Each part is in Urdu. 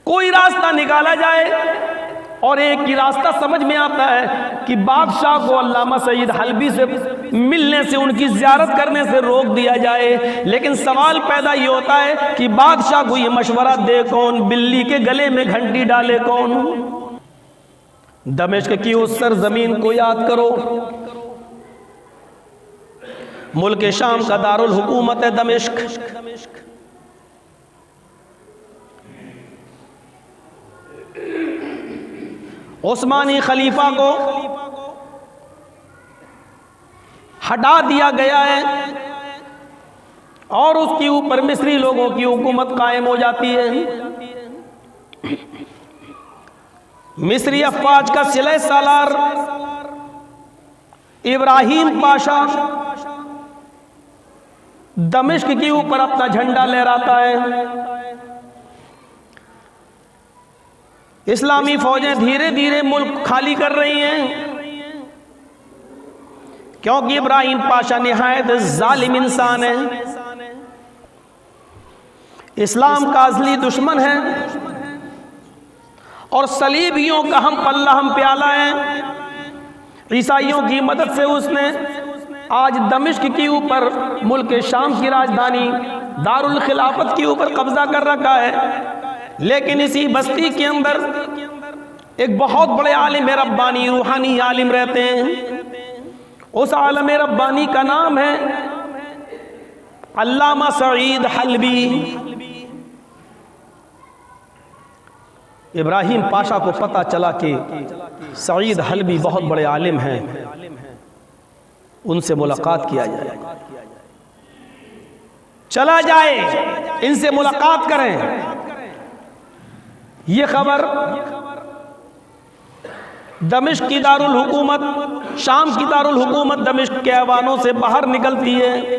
کوئی راستہ نکالا جائے، اور ایک ہی راستہ سمجھ میں آتا ہے کہ بادشاہ کو علامہ سعید حلبی سے ملنے سے، ان کی زیارت کرنے سے روک دیا جائے۔ لیکن سوال پیدا یہ ہوتا ہے کہ بادشاہ کو یہ مشورہ دے کون، بلی کے گلے میں گھنٹی ڈالے کون؟ دمشق کی اس سرزمین کو یاد کرو، ملک شام کا دارالحکومت ہے دمشق۔ عثمانی خلیفہ کو ہٹا دیا گیا ہے اور اس کے اوپر مصری لوگوں کی حکومت قائم ہو جاتی ہے۔ مصری افواج کا سلح سالار ابراہیم پاشا دمشق کے اوپر اپنا جھنڈا لہراتا ہے۔ اسلامی فوجیں دھیرے دھیرے ملک خالی کر رہی ہیں، کیونکہ ابراہیم پاشا نہایت ظالم انسان ہے، اسلام کا اصلی دشمن ہے، اور صلیبیوں کا ہم پلہ ہم پیالہ ہے۔ عیسائیوں کی مدد سے اس نے آج دمشق کے اوپر، ملک شام کی راجدھانی دارالخلافت کے اوپر قبضہ کر رکھا ہے۔ لیکن اسی بستی کے اندر ایک بہت بڑے عالم ربانی، روحانی عالم رہتے ہیں۔ اس عالم ربانی کا نام ہے علامہ سعید حلبی۔ ابراہیم پاشا کو پتہ چلا کہ سعید حلبی بہت بڑے عالم ہیں، ان سے ملاقات کیا جائے، چلا جائے ان سے ملاقات کریں۔ یہ خبر دمشق کی دارالحکومت، شام کی دارالحکومت دمشق کے ایوانوں سے باہر نکلتی ہے،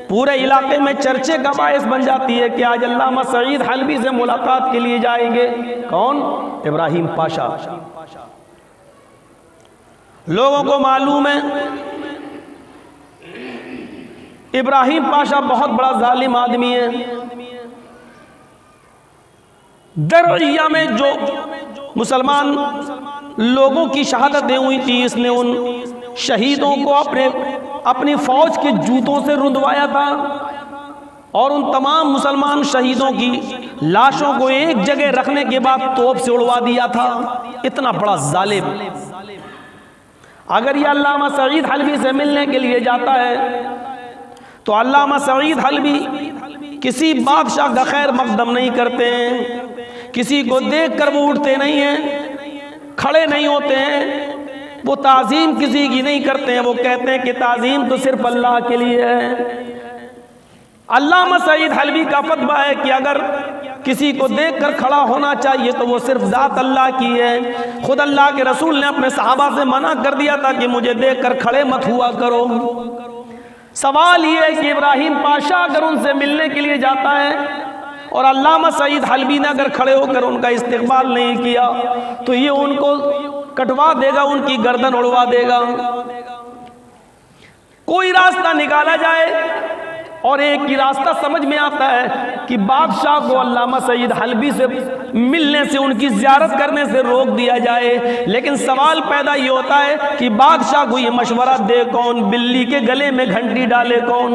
پورے علاقے میں چرچے کا باعث بن جاتی ہے کہ آج علامہ سعید حلبی سے ملاقات کے لیے جائیں گے۔ کون؟ ابراہیم پاشا۔ لوگوں کو معلوم ہے ابراہیم پاشا بہت بڑا ظالم آدمی ہے۔ درعیہ میں جو مسلمان لوگوں کی شہادتیں ہوئی تھی، اس نے ان شہیدوں کو اپنی فوج کے جوتوں سے رندوایا تھا، اور ان تمام مسلمان شہیدوں کی لاشوں کو ایک جگہ رکھنے کے بعد توپ سے اڑوا دیا تھا۔ اتنا بڑا ظالم۔ اگر یہ علامہ سعید حلبی سے ملنے کے لیے جاتا ہے تو علامہ سعید حلبی کسی بادشاہ کا خیر مقدم نہیں کرتے ہیں، کسی کو دیکھ کر وہ اٹھتے نہیں ہیں، کھڑے نہیں ہوتے ہیں، وہ تعظیم کسی کی نہیں کرتے ہیں، وہ کہتے ہیں کہ تعظیم تو صرف اللہ کے لیے ہے۔ علامہ سعید حلبی کا فتویٰ ہے کہ اگر کسی کو دیکھ کر کھڑا ہونا چاہیے تو وہ صرف ذات اللہ کی ہے۔ خود اللہ کے رسول نے اپنے صحابہ سے منع کر دیا تھا کہ مجھے دیکھ کر کھڑے مت ہوا کرو۔ سوال یہ ہے کہ ابراہیم پاشا اگر ان سے ملنے کے لیے جاتا ہے اور علامہ سعید حلبی نے اگر کھڑے ہو کر ان کا استقبال نہیں کیا تو یہ ان کو کٹوا دے گا، ان کی گردن اڑوا دے گا۔ کوئی راستہ نکالا جائے، اور ایک ہی راستہ سمجھ میں آتا ہے کہ بادشاہ کو علامہ سعید حلبی سے ملنے سے، ان کی زیارت کرنے سے روک دیا جائے۔ لیکن سوال پیدا یہ ہوتا ہے کہ بادشاہ کو یہ مشورہ دے کون، بلی کے گلے میں گھنٹی ڈالے کون؟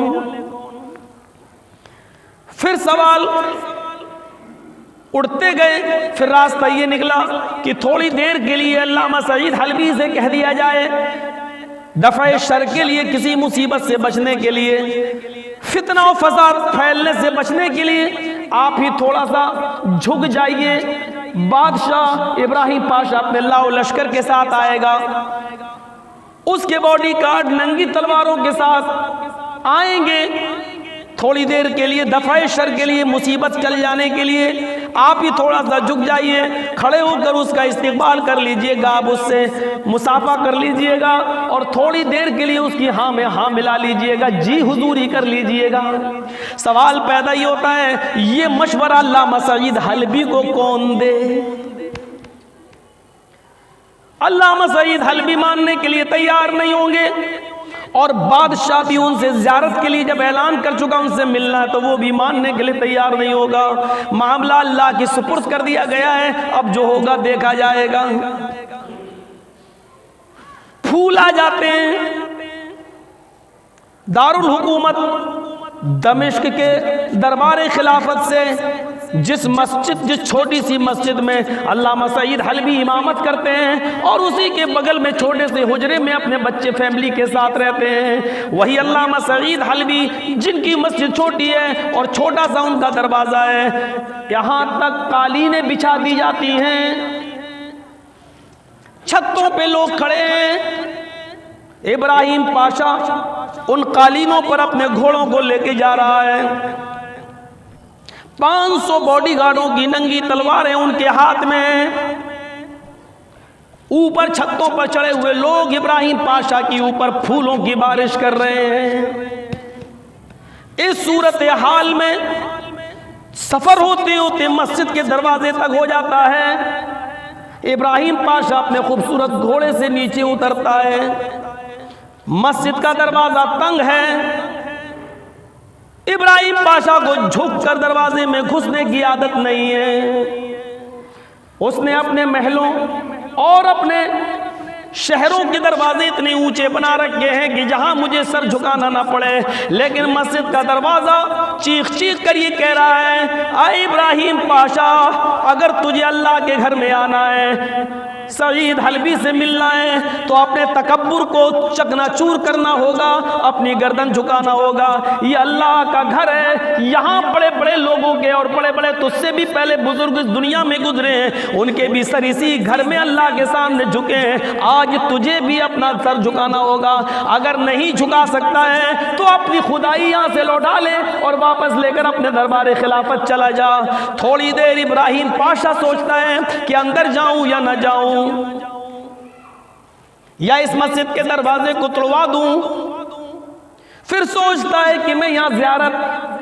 پھر سوال اڑتے گئے، پھر راستہ یہ نکلا کہ تھوڑی دیر کے لیے علامہ سعید حلبی سے کہہ دیا جائے، دفع شر کے لیے، کسی مصیبت سے بچنے کے لیے، فتنہ و فساد پھیلنے سے بچنے کے لیے آپ ہی تھوڑا سا جھک جائیے۔ بادشاہ ابراہیم پاشا اپنے لاؤ لشکر کے ساتھ آئے گا، اس کے باڈی گارڈ ننگی تلواروں کے ساتھ آئیں گے۔ تھوڑی دیر کے لیے دفع شر کے لیے، مصیبت چل جانے کے لیے آپ ہی تھوڑا سا جھک جائیے، کھڑے ہو کر اس کا استقبال کر لیجئے گا، آپ اس سے مصافحہ کر لیجئے گا، اور تھوڑی دیر کے لیے اس کی ہاں میں ہاں ملا لیجئے گا، جی حضوری کر لیجئے گا۔ سوال پیدا یہ ہوتا ہے یہ مشورہ علامہ سعید حلبی کو کون دے؟ علامہ سعید حلبی ماننے کے لیے تیار نہیں ہوں گے۔ اور بادشاہ بھی ان سے زیارت کے لیے جب اعلان کر چکا ان سے ملنا تو وہ بھی ماننے کے لیے تیار نہیں ہوگا. معاملہ اللہ کی سپرد کر دیا گیا ہے، اب جو ہوگا دیکھا جائے گا. پھول آ جاتے ہیں. دارالحکومت دمشق کے دربار خلافت سے جس چھوٹی سی مسجد میں علامہ سعید حلبی امامت کرتے ہیں اور اسی کے بغل میں چھوٹے سے حجرے میں اپنے بچے فیملی کے ساتھ رہتے ہیں، وہی علامہ سعید حلبی جن کی مسجد چھوٹی ہے اور چھوٹا سا ان کا دروازہ ہے، یہاں تک قالینیں بچھا دی جاتی ہیں، چھتوں پہ لوگ کھڑے ہیں. ابراہیم پاشا ان قالینوں پر اپنے گھوڑوں کو لے کے جا رہا ہے. 500 باڈی گارڈوں کی ننگی تلواریں ان کے ہاتھ میں. اوپر چھتوں پر چڑھے ہوئے لوگ ابراہیم پاشا کی اوپر پھولوں کی بارش کر رہے ہیں. اس صورتحال میں سفر ہوتے ہوتے مسجد کے دروازے تک ہو جاتا ہے. ابراہیم پاشا اپنے خوبصورت گھوڑے سے نیچے اترتا ہے. مسجد کا دروازہ تنگ ہے. ابراہیم پاشا کو جھک کر دروازے میں گھسنے کی عادت نہیں ہے. اس نے اپنے محلوں اور اپنے شہروں کے دروازے اتنے اونچے بنا رکھے ہیں کہ جہاں مجھے سر جھکانا نہ پڑے، لیکن مسجد کا دروازہ چیخ چیخ کر یہ کہہ رہا ہے، اے ابراہیم پاشا، اگر تجھے اللہ کے گھر میں آنا ہے، سعید حلبی سے ملنا ہے، تو اپنے تکبر کو چکنا چور کرنا ہوگا، اپنی گردن جھکانا ہوگا. یہ اللہ کا گھر ہے، یہاں بڑے بڑے لوگوں کے اور بڑے بڑے تجھ سے بھی پہلے بزرگ اس دنیا میں گزرے ہیں، ان کے بھی سر اسی گھر میں اللہ کے سامنے جھکے ہیں. آج تجھے بھی اپنا سر جھکانا ہوگا. اگر نہیں جھکا سکتا ہے تو اپنی خدائی یہاں سے لوٹا لے اور واپس لے کر اپنے دربار خلافت چلا جا. تھوڑی دیر ابراہیم پاشا سوچتا ہے کہ اندر جاؤں یا نہ جاؤں، یا اس مسجد کے دروازے کو توڑوا دوں. پھر سوچتا ہے کہ میں یہاں زیارت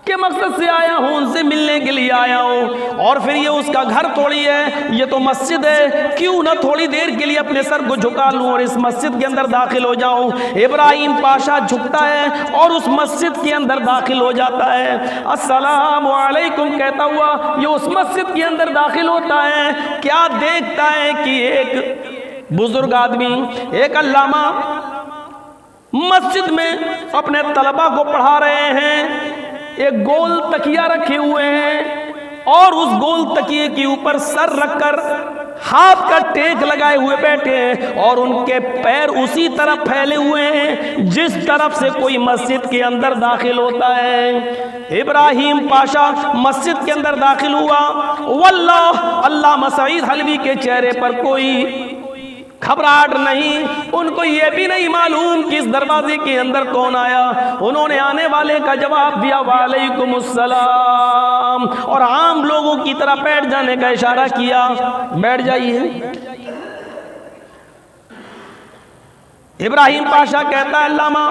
کے مقصد سے آیا ہوں، ان سے ملنے کے لیے آیا ہوں، اور پھر یہ اس کا گھر تھوڑی ہے، یہ تو مسجد ہے، کیوں نہ تھوڑی دیر کے لیے اپنے سر کو جھکا لوں اور اس مسجد کے اندر داخل ہو جاؤں. ابراہیم پاشا جھکتا ہے اور اس مسجد کے اندر داخل ہو جاتا ہے. السلام علیکم کہتا ہوا یہ اس مسجد کے اندر داخل ہوتا ہے. کیا دیکھتا ہے کہ ایک بزرگ آدمی، ایک علامہ مسجد میں اپنے طلبہ کو پڑھا رہے ہیں. ایک گول تکیہ رکھے ہوئے ہیں اور اس گول تکیے کے اوپر سر رکھ کر ہاتھ کا ٹیک لگائے ہوئے بیٹھے ہیں اور ان کے پیر اسی طرف پھیلے ہوئے ہیں جس طرف سے کوئی مسجد کے اندر داخل ہوتا ہے. ابراہیم پاشا مسجد کے اندر داخل ہوا. واللہ علامہ سعید حلبی کے چہرے پر کوئی گھبراہٹ نہیں، ان کو یہ بھی نہیں معلوم کہ اس دروازے کے اندر کون آیا. انہوں نے آنے والے کا جواب دیا وعلیکم السلام، اور عام لوگوں کی طرح بیٹھ جانے کا اشارہ کیا. بیٹھ جائیے. ابراہیم پاشا کہتا ہے علامہ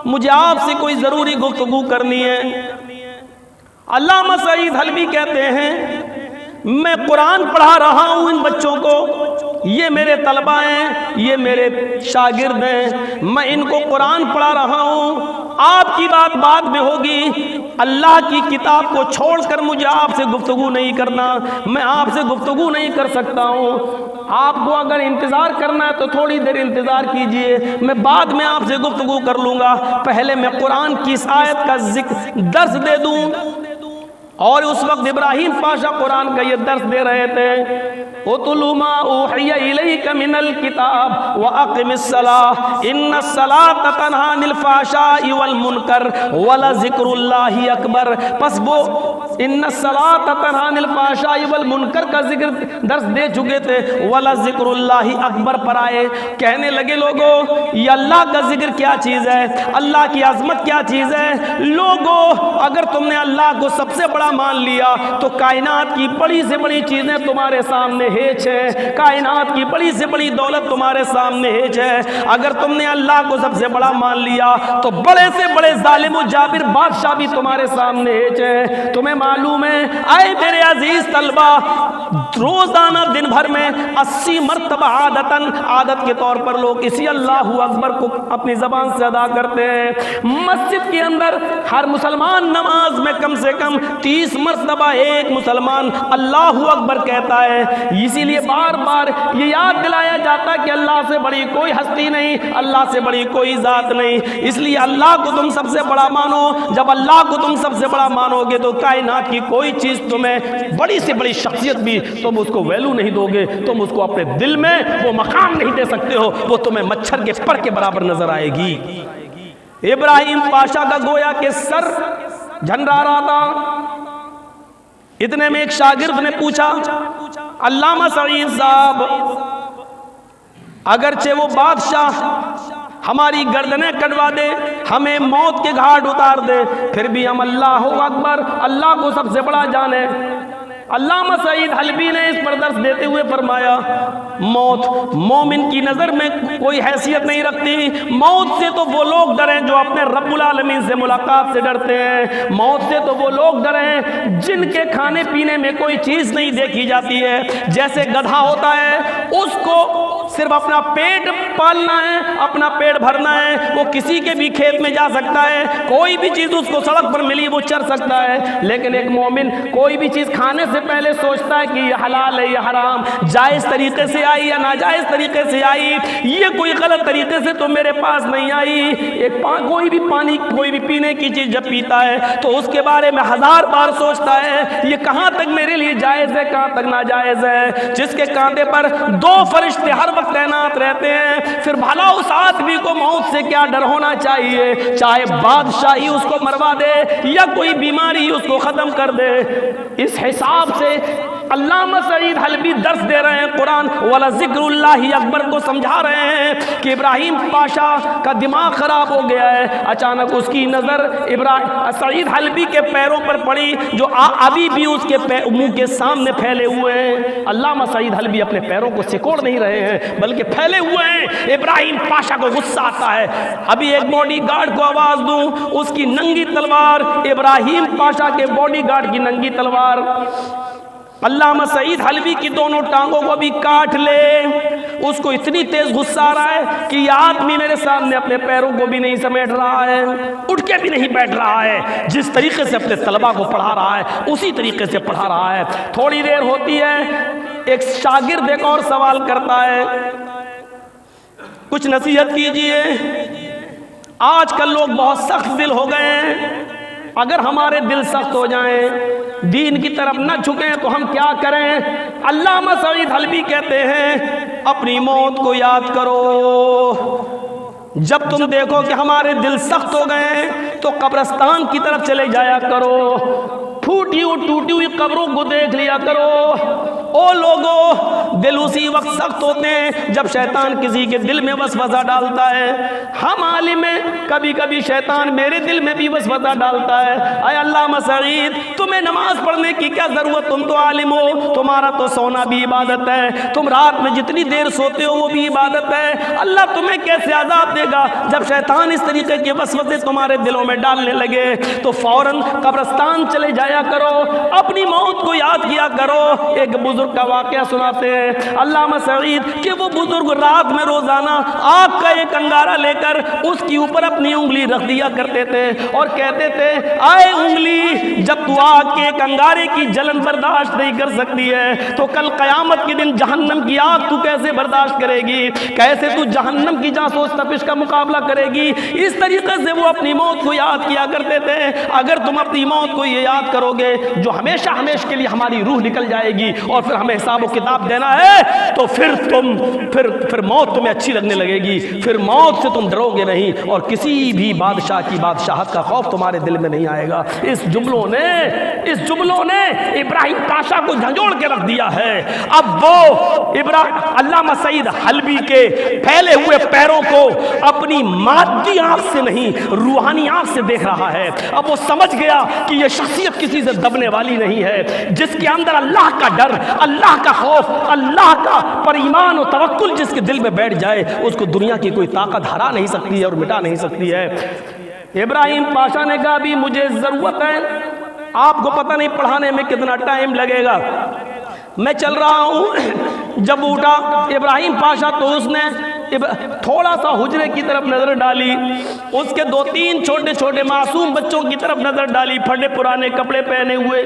مجھے آپ سے کوئی ضروری گفتگو کرنی ہے. علامہ سعید حلبی کہتے ہیں میں قرآن پڑھا رہا ہوں ان بچوں کو، یہ میرے طلبہ ہیں، یہ میرے شاگرد ہیں، میں ان کو قرآن پڑھا رہا ہوں. آپ کی بات بعد میں ہوگی، اللہ کی کتاب کو چھوڑ کر مجھے آپ سے گفتگو نہیں کرنا، میں آپ سے گفتگو نہیں کر سکتا ہوں. آپ کو اگر انتظار کرنا ہے تو تھوڑی دیر انتظار کیجئے، میں بعد میں آپ سے گفتگو کر لوں گا. پہلے میں قرآن کی اس آیت کا درس دے دوں. اور اس وقت ابراہیم پاشا قرآن کا یہ درس دے رہے تھے. اتل ما اوحی الیک من الکتاب واقم الصلاۃ ان الصلاۃ تنہی عن الفحشاء والمنکر ولذکر اللہ اکبر. پس وہ ان الصلاۃ تنہی عن الفحشاء والمنکر کا ذکر درس دے چکے تھے، ولذکر اللہ اکبر پر آئے. کہنے لگے لوگوں یہ اللہ کا ذکر کیا چیز ہے، اللہ کی عظمت کیا چیز ہے. لوگوں اگر تم نے اللہ کو سب سے بڑا مان لیا تو کائنات کی بڑی سے بڑی چیزیں تمہارے سامنے ہیچ ہے، کائنات کی بڑی سے بڑی دولت تمہارے سامنے ہیچ ہے. اگر تم نے اللہ کو سب سے بڑا مان لیا تو بڑے سے بڑے ظالم و جابر بادشاہ بھی تمہارے سامنے ہیچ ہے. تمہیں معلوم ہے اے میرے عزیز طلبہ روزانہ دن بھر میں 80 مرتبہ عادت کے طور پر لوگ اسی اللہ اکبر کو اپنی زبان سے ادا کرتے ہیں۔ مسجد کے اندر ہر مسلمان نماز میں کم سے کم 30 مرتبہ ایک مسلمان اللہ اکبر کہتا ہے۔ اسی لیے بار بار یہ یاد دلایا جاتا ہے کہ اللہ سے بڑی کوئی ہستی نہیں، اللہ سے بڑی کوئی ذات نہیں، اس لیے اللہ کو تم سب سے بڑا مانو۔ جب اللہ کو تم سب سے بڑا مانو گے تو کائنات کی کوئی چیز تمہیں بڑی سے بڑی شخصیت بھی تم اس کو ویلو نہیں دو گے، تم اس کو اپنے دل میں وہ مقام نہیں دے سکتے ہو، وہ تمہیں مچھر کے پر کے برابر نظر آئے گی۔ ابراہیم پاشا کا گویا کہ سر جھنڈا رہا تھا، اتنے میں ایک شاگرد نے پوچھا علامہ سعید صاحب اگرچہ وہ بادشاہ ہماری گردنیں کٹوا دے، ہمیں موت کے گھاٹ اتار دے، پھر بھی ہم اللہ اکبر اللہ کو سب سے بڑا جانے۔ علامہ سعید حلبی نے اس پر درس دیتے ہوئے فرمایا موت مومن کی نظر میں کوئی حیثیت نہیں رکھتی، موت سے تو وہ لوگ ڈریں جو اپنے رب العالمین سے ملاقات سے ڈرتے ہیں، موت سے تو وہ لوگ ڈریں جن کے کھانے پینے میں کوئی چیز نہیں دیکھی جاتی ہے۔ جیسے گدھا ہوتا ہے اس کو صرف اپنا پیٹ پالنا ہے، اپنا پیٹ بھرنا ہے، وہ کسی کے بھی کھیت میں جا سکتا ہے، کوئی بھی چیز اس کو سڑک پر ملی وہ چر سکتا ہے، لیکن ایک مومن کوئی بھی چیز کھانے سے پہلے سوچتا ہے کہ یہ حلال ہے یہ حرام، جائز طریقے سے آئی یا ناجائز طریقے سے آئی، یہ کوئی غلط طریقے سے تو میرے پاس نہیں آئی۔ کوئی بھی پانی کوئی بھی پینے کی چیز جب پیتا ہے تو اس کے بارے میں 1000 بار سوچتا ہے یہ کہاں تک میرے لیے جائز ہے کہاں تک ناجائز ہے۔ جس کے کاندھے پر 2 فرشتے ہر وقت تعینات رہتے ہیں، پھر بھلا اس آدمی کو موت سے کیا ڈر ہونا چاہیے، چاہے بادشاہی اس کو مروا دے یا کوئی بیماری اس کو ختم کر دے۔ اس حساب سے علامہ سعید حلبی درس دے رہے ہیں قرآن والا ذکر اللہ اکبر کو سمجھا رہے ہیں کہ ابراہیم پاشا کا دماغ خراب ہو گیا ہے۔ اچانک اس کی نظر سعید حلبی کے پیروں پر پڑی جو ابھی بھی اس کے منہ کے سامنے پھیلے ہوئے ہیں۔ علامہ سعید حلبی اپنے پیروں کو سکوڑ نہیں رہے ہیں بلکہ پھیلے ہوئے ہیں۔ ابراہیم پاشا کو غصہ آتا ہے، ابھی ایک باڈی گارڈ کو آواز دوں، اس کی ننگی تلوار ابراہیم پاشا کے باڈی گارڈ کی ننگی تلوار علامہ سعید حلبی کی دونوں ٹانگوں کو بھی کاٹ لے۔ اس کو اتنی تیز غصہ آ رہا ہے کہ یہ آدمی میرے سامنے اپنے پیروں کو بھی نہیں سمیٹ رہا ہے، اٹھ کے بھی نہیں بیٹھ رہا ہے، جس طریقے سے اپنے طلبہ کو پڑھا رہا ہے اسی طریقے سے پڑھا رہا ہے۔ تھوڑی دیر ہوتی ہے، ایک شاگرد ایک اور سوال کرتا ہے کچھ نصیحت کیجئے، آج کل لوگ بہت سخت دل ہو گئے ہیں، اگر ہمارے دل سخت ہو جائیں دین کی طرف نہ جھکیں تو ہم کیا کریں؟ علامہ سعید حلبی کہتے ہیں اپنی موت کو یاد کرو، جب تم دیکھو کہ ہمارے دل سخت ہو گئے تو قبرستان کی طرف چلے جایا کرو، ٹوٹی ہوئی قبروں کو دیکھ لیا کرو۔ او لوگو، دل اسی وقت سخت ہوتے ہیں جب شیطان کسی کے دل میں وسوسہ ڈالتا ہے۔ ہم عالم ہیں، کبھی کبھی شیطان میرے دل میں بھی وسوسہ ڈالتا ہے، اے علامہ سعید تمہیں نماز پڑھنے کی کیا ضرورت، تم تو عالم ہو، تمہارا تو سونا بھی عبادت ہے، تم رات میں جتنی دیر سوتے ہو وہ بھی عبادت ہے، اللہ تمہیں کیسے عذاب دے گا؟ جب شیطان اس طریقے کے وسوسے تمہارے دلوں میں ڈالنے لگے تو فوراً قبرستان چلے جایا کرو، اپنی موت کو یاد کیا کرو۔ ایک بزرگ کا واقعہ سناتے ہیں علامہ سعید کہ وہ بزرگ رات میں روزانہ آگ کا ایک انگارہ لے کر اس کی اوپر اپنی انگلی رکھ دیا کرتے تھے اور کہتے تھے آئے انگلی، جب تو آگ کے ایک انگارے کی جلن برداشت نہیں کر سکتی ہے تو کل قیامت کے دن جہنم کی آگ تو کیسے برداشت کرے گی، کیسے تو جہنم کی جاسوس تپش کا مقابلہ کرے گی؟ اس طریقے سے وہ اپنی موت کو یاد کیا کرتے تھے۔ اگر تم اپنی موت کو یہ یاد کرو گے جو ہمیشہ ہمیشہ کے لیے ہماری روح نکل جائے گی اور پھر ہمیں حساب و کتاب دینا ہے، تو پھر موت تمہیں اچھی لگنے لگے گی، پھر موت سے تم ڈرو گے نہیں اور کسی بھی بادشاہ کی بادشاہت کا خوف تمہارے دل میں نہیں آئے گا۔ اس جملوں نے ابراہیم پاشا کو جھنجھوڑ کے رکھ دیا ہے۔ اب وہ علامہ سعید حلبی کے پھیلے ہوئے پیروں کو اپنی مادی آنکھ سے نہیں روحانی آنکھ سے دیکھ رہا ہے۔ اب وہ سمجھ گیا کہ یہ شخصیت کسی سے دبنے والی نہیں ہے، جس کے اندر اللہ کا ڈر، اللہ کا خوف، اللہ کا پر ایمان و توکل جس کے دل میں بیٹھ جائے اس کو دنیا کی کوئی طاقت ہرا نہیں سکتی ہے اور مٹا نہیں سکتی ہے۔ ابراہیم پاشا نے کہا بھی مجھے ضرورت ہے آپ کو پتہ نہیں پڑھانے میں کتنا ٹائم لگے گا۔ میں چل رہا ہوں، جب اٹھا ابراہیم پاشا تو اس نے تھوڑا سا حجرے کی طرف نظر ڈالی، اس کے 2-3 چھوٹے چھوٹے معصوم بچوں کی طرف نظر ڈالی، پھٹے پرانے کپڑے پہنے ہوئے،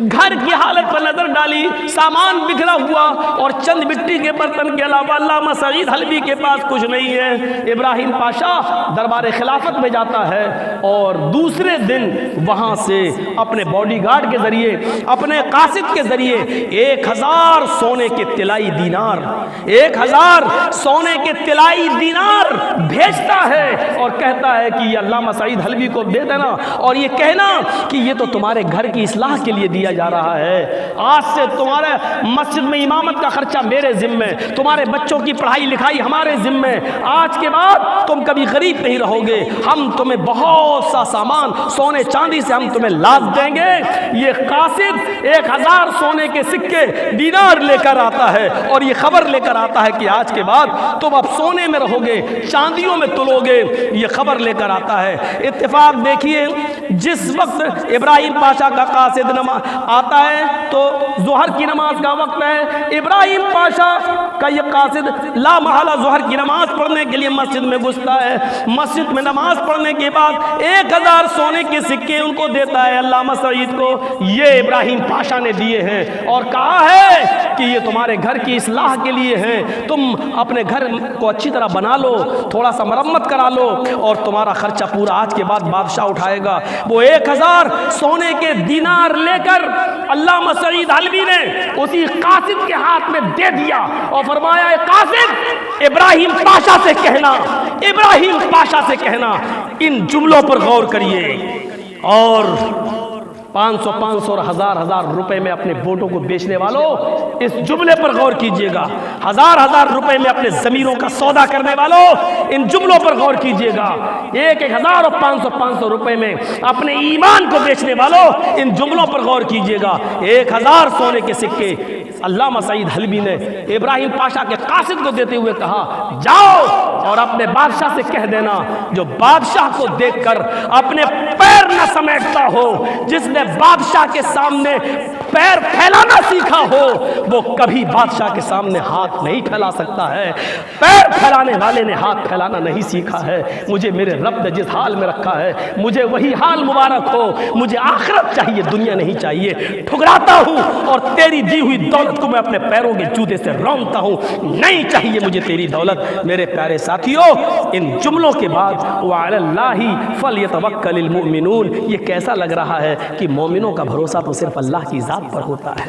گھر کی حالت پر نظر ڈالی، سامان بکھرا ہوا اور چند مٹی کے برتن کے علاوہ علامہ سعید حلبی کے پاس کچھ نہیں ہے۔ ابراہیم پاشا دربار خلافت میں جاتا ہے اور دوسرے دن وہاں سے اپنے باڈی گارڈ کے ذریعے، اپنے قاصد کے ذریعے 1000 سونے کے طلائی دینار، 1000 سونے کے طلائی دینار بھیجتا ہے اور کہتا ہے کہ یہ علامہ سعید حلبی کو دے دینا اور یہ کہنا کہ یہ تو تمہارے گھر کی اصلاح کے لیے دیا جا رہا ہے، آج سے تمہارے مسجد میں امامت کا خرچہ میرے ذمہ، تمہارے بچوں کی پڑھائی لکھائی ہمارے ذمہ، آج کے بعد تم کبھی غریب نہیں رہو گے، ہم تمہیں بہت سا سامان سونے چاندی سے ہم تمہیں لاز دیں گے۔ یہ قاصد 1000 سونے کے سکے دینار لے کر آتا ہے اور یہ خبر لے کر آتا ہے کہ آج کے بعد تم اب سونے میں رہو گے، چاندیوں میں تلو گے، یہ خبر لے کر آتا ہے۔ اتفاق دیکھیے، جس وقت ابراہیم پاشا کا قاصد آتا ہے تو ظہر کی نماز کا وقت ہے، ابراہیم پاشا کا یہ قاصد لا محالہ ظہر کی نماز پڑھنے کے لیے مسجد میں گھستا ہے۔ مسجد میں نماز پڑھنے کے بعد 1000 سونے کے سکے ان کو دیتا ہے علامہ سعید کو، یہ ابراہیم پاشا نے دیے ہیں اور کہا ہے کہ یہ تمہارے گھر کی اصلاح کے لیے ہیں، تم اپنے گھر کو اچھی طرح بنا لو، تھوڑا سا مرمت کرا لو اور تمہارا خرچہ پورا آج کے بعد بادشاہ اٹھائے گا۔ وہ 1000 سونے کے دینار لے کر علامہ سعید حلبی نے اسی قاصد کے ہاتھ میں دے دیا اور فرمایا، اے قاصد، ابراہیم پاشا سے کہنا، ابراہیم پاشا سے کہنا ان جملوں پر غور کریے اور 500 اور 1000 روپے میں اپنے ووٹوں کو بیچنے والوں اس جملے پر غور کیجئے گا، 1000 روپے میں اپنے ضمیروں کا سودا کرنے والوں ان جملوں پر غور کیجئے گا، 1000 اور 500 روپے میں اپنے ایمان کو بیچنے والوں ان جملوں پر غور کیجئے گا۔ 1000 سونے کے سکے علامہ سعید حلبی نے ابراہیم پاشا کے قاصد کو دیتے ہوئے کہا، جاؤ اور اپنے بادشاہ سے کہہ دینا، جو بادشاہ کو دیکھ کر اپنے پیر نہ سمیٹتا ہو، جس نے بادشاہ کے سامنے پیر پھیلانا سیکھا ہو، وہ کبھی بادشاہ کے سامنے ہاتھ نہیں پھیلا سکتا ہے۔ پیر پھیلانے والے نے ہاتھ پھیلانا نہیں سیکھا ہے۔ مجھے میرے رب نے جس حال میں رکھا ہے مجھے وہی حال مبارک ہو، مجھے آخرت چاہیے، دنیا نہیں چاہیے۔ ٹھکراتا ہوں اور تیری دی ہوئی دولت کو میں اپنے پیروں کے جوتے سے رونتا ہوں، نہیں چاہیے مجھے تیری دولت۔ میرے پیارے ساتھیوں، ان جملوں کے بعد وعلی اللہ فلیتوکل المؤمنون، یہ کیسا لگ رہا ہے کہ مومنوں کا بھروسہ تو صرف اللہ کی ذات پر ہوتا ہے۔